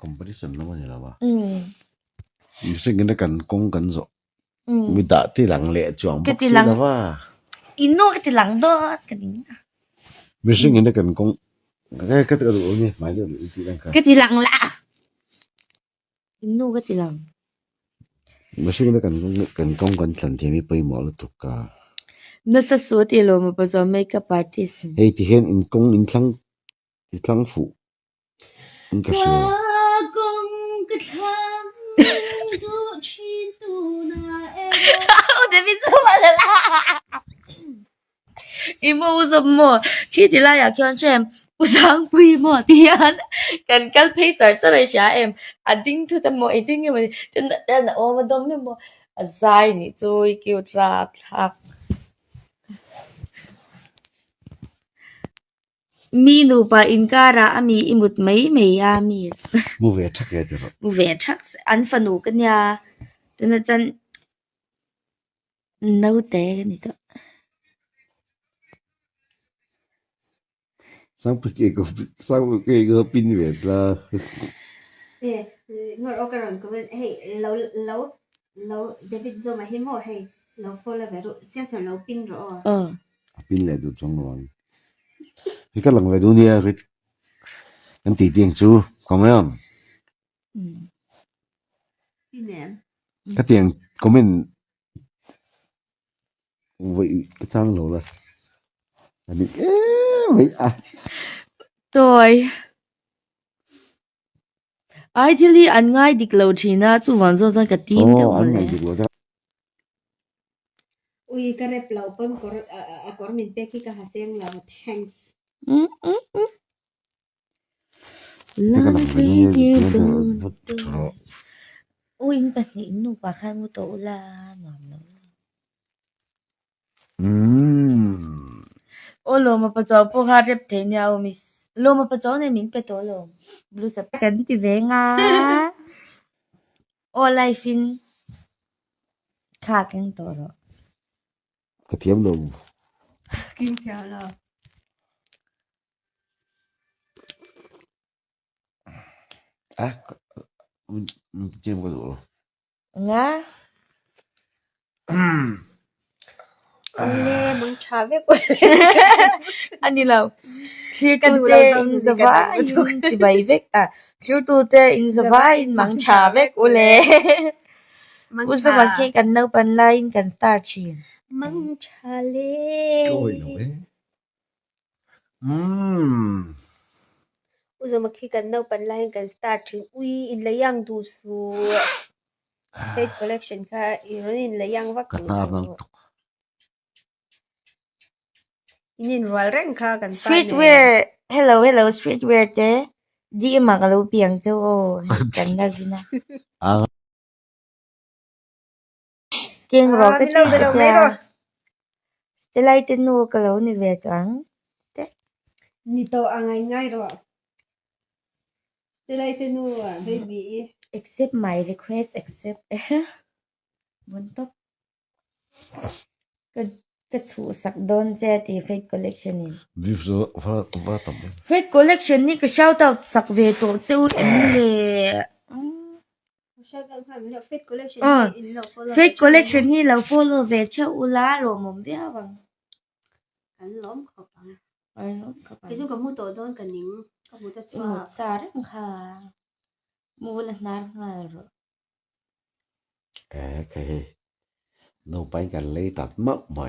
competition แล้วมันอะไรวะมีสิ่งนั้นกันกงกันจ้ะมีดาที่หลังเละจ่วงบุกสิแล้วว่าอินโน่ก็ที่หลังดอดกันนี่มีสิ่งนั้นกันกงก็จะดูนี่หมายถึงอีกทีนึงครับก็ที่หลังละอินโน่ก็ที่หลังมีสิ่งนั้นกันกงกันสันที่มีไปหมอแล้วถูกกาน่าสะสวยที่เรามาผสม makeup artist เฮ้ยที่เห็นอินกงอินทั้งฝูอินกระเสือ我这边怎么了啦？因为我什么？去的啦呀，看见不上规模的呀，跟配置这来下em，啊顶头的么一定的么，真的我们都没么，啊晒你做一个抓他。มีนูปะอินการะมีอิมุดไม่อามีสมูเวทักเยอะจังมูเวทักอันฝันูกันยาแต่นั่นจันน่าเตะกันนี่ตัวสังเกตก็ปินเวทละงอโอกระรก็เป็นเฮ้ยเราเดวิดโซมาเห็นหมดเฮ้ยเราโฟล์แบบรู้เสียงสเราปินรอปินเลยดูจังหวะพี่ก็หลังไปดูเนี่ยพี่กันตีเตียงจูก็ไม่อ่ะปินเนี่ยก็เตียงก็ไม่ไว้ก็ทั้งโลละอันนี้ไม่ตัวไอ้ที่ลีอันง่ายดิกเราทีน่าจู่วันซ้อนกับทีมเท่าไหร่อุ้ยก็เรียบเราเป็นก็มินเตกี้ก็หาเสียงเรา thanks ลาเวียดอุ้ยเป็นนี่หนูปากข้างมุโตลาหนอมโอ้โลมาประจอบพวกฮาร์เรปเทนยาวมิสโลมาประจอบเนี่ยมินไปตัวโลบลูสับกันที่เวงาโอ้ไลฟินขาดกันตัวหรอกระเทียมลงกินเช้าแล้วมันเจียมกันหรอไงเล่มึงชาเวกว่าอันนี้เราชื่อตัวเตอินสบายอินสิบายเวกชื่อตัวเตอินสบายอินมังชาเวกอุเล่อุสบักเกกันเอาปันไลน์กันสตาร์ชีนมังชาเล่โอ้ยหนูอุสบักเกกันเอาปันไลน์กันสตาร์ชีนอุ้ยอินเลยยังดูสูเฟซคอลเลคชันค่ะอินเลยยังวักดูสูนี่รัวเร่งค่ะกัน streetwear hello streetwear เจ๊ดีมากเราเปียงเจ้ากันนะสินะเก่งรอก็ที่จะจะไล่เต้นนูก็เราในเวทังเต้นี่โตง่ายๆหรอจะไล่เต้นนูอ่ะ baby accept my request accept บนต๊อกก็ชูสักโดนเจตีเฟซคอลเลกชันนี่วิวโซ่ว่าต่ำเฟซคอลเลกชันนี่ก็ชาวต่อสักเวทตัวเจ้าเอ็มเลยเฟซคอลเลกชันนี่เรา follow เวทเช่าอุลาโรมมเบียบังกันล้มเข้าไปที่จุกกับมูโตโดนกันนิ่งกับมูจะชัวสาระค่ะมูลนาร์งาโรใครโน้ไปกันเลยตัดมักใหม่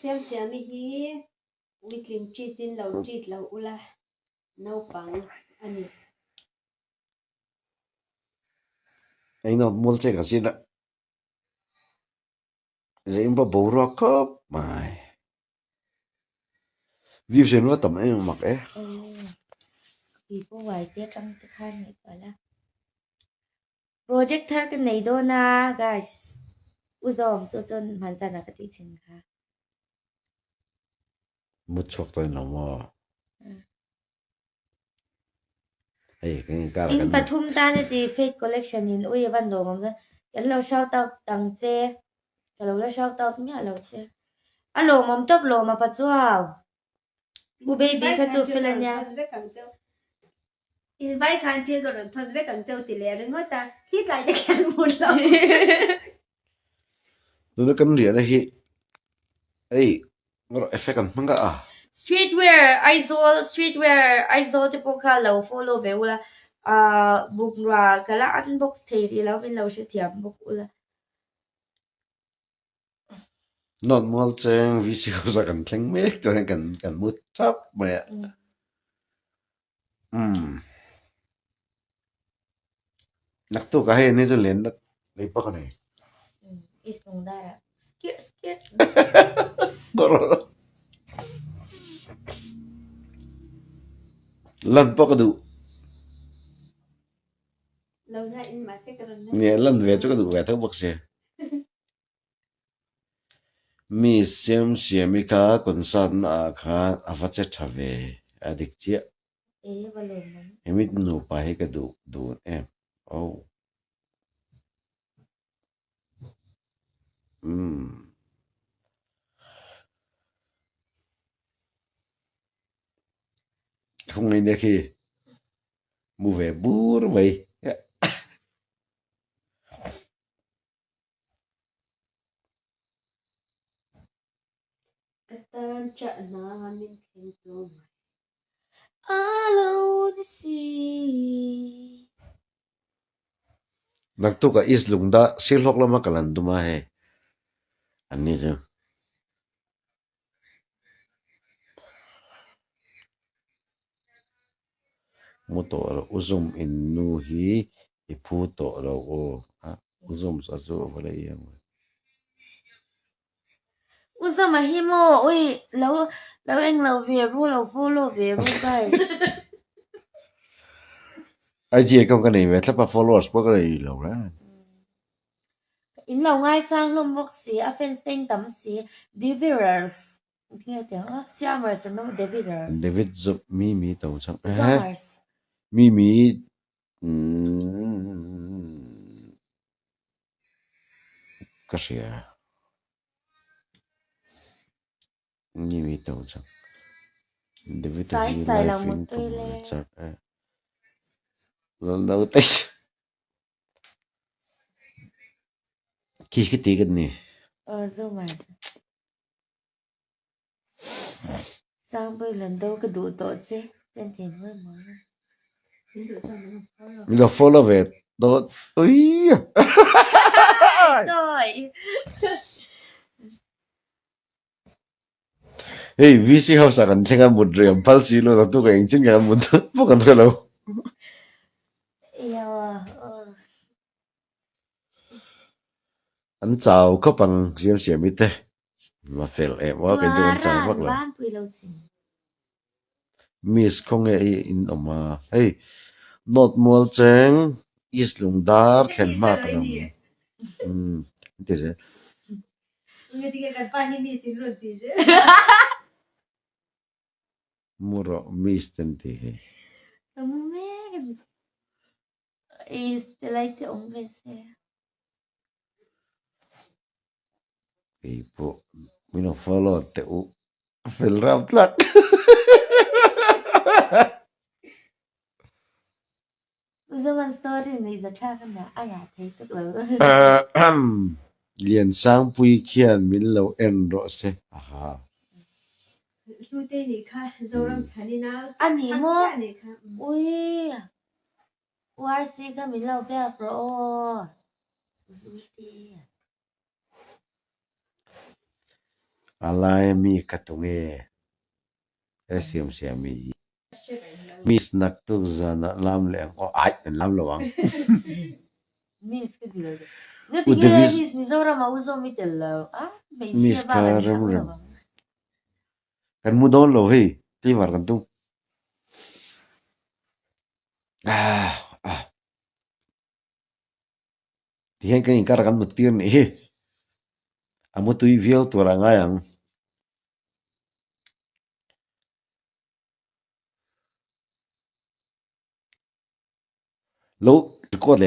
เสียไม่ฮีวิกลิมจีตินเราจีดเราอุลาโน้ปังอันนี้ไอ้น้องมัวเจ๊กันสินะเรื่องแบบบัวรักก็ไม่วิวเซนว่าต่ำไอ้หมักปีพวกไว้เจ๊จังจะข้างไหนก่อนละโปรเจกต์เธอกันไหนโดนะ guys อุซอมจนมันจะนักติชินค่ะมุดชกตัวน้องว่าเฮ้ยกันอินปทุมตาในที่เฟซคอลเลกชันนี่อุ้ยวันโดมันก็กันเราชอบเต่าตังเจกันเราชอบเต่าเนี่ยเราเจอะโหลมันตบโหลมาปัจจุบันบูเบบี้ก็จูฟิลเนี่ย invite khan thiê cái rồi thon với càng châu tỷ lệ rồi ngót ta hít lại cho khen một lần nó cần gì đấy hi ấy ngồi effect kan manga à streetwear aizol te pawh kha lo follow ve ula 𝗏𝗵𝗵𝗂𝗶 kala unbox thei ri lo min lo hre thiam bawk ula not mal cheng vi si ko kan thleng mek to kan mut chap mẹ nak tu ka he ni zo len nak lấy pa ka này is nung dara skit Boro. Lan pa ka du lâu nay in mà sẽ cái rồi nè lan về cho ka du về thắc bok se mi xem mi ka kon san a kha a va che thave a dik chia balon emit nu pa he ka du em oh không ngay khi mua về búa vậy tan chợ nó mình thêm tôm alone see nak tu ka is lung da sil hok lama kalan duma he ani jo moto uzum in nu hi ipu to lo o uzum sa zo vale yang uzum a hi mo oi lo eng lo ve ru lo follow ve ru guys ai je công cái này về thắp followers bao cái lâu ra in lo ngai sang lom bok si a fen steng tam si 𝗍𝗵𝗺𝗃 nghe tiếng Summers no 𝗍𝗵𝗺𝗃 David giúp mi tàu chẳng Summers mi cái gì à mi tàu chẳng David sai là một tôi le chắc lần đầu tiên khi tí cái này Summers sang bây lần đầu cái đủ tội chứ tên tiền mới mới mình là follow về đó ui rồi hey VC house akan tengah mudra yang palsi lo tu kayak incin kan mudra bukan kalau iya anh chào các bạn xem ít thế mà fail em quá cái điều chào bác là miss không nghe in mà hey not more cheng is lung dar khen mak nam thế chứ người ta cái pa hi mi xin luôn tí chứ muro miss ten thế is like the only cái bộ mình nó follow te u fail rap lắc zaman story này rất khácนะthấy tức là liền sang bùi khiên mình lâu em rõ se lưu tê này kha dâu làm sản đi nào anh nhỉ mô ui 𝗟𝗃 cái mình lâu bé pro alai mi katunge xem mi miss nak tu zana lam le ko ai lam lawang miss cái gì rồi người ta nghe miss Mizoram mà uzom mi tel miss karam kan mudon lo hey ti war kan tu ti hen kan ingkar kan mutir ni he amu tu viol tu rangayang lo ko le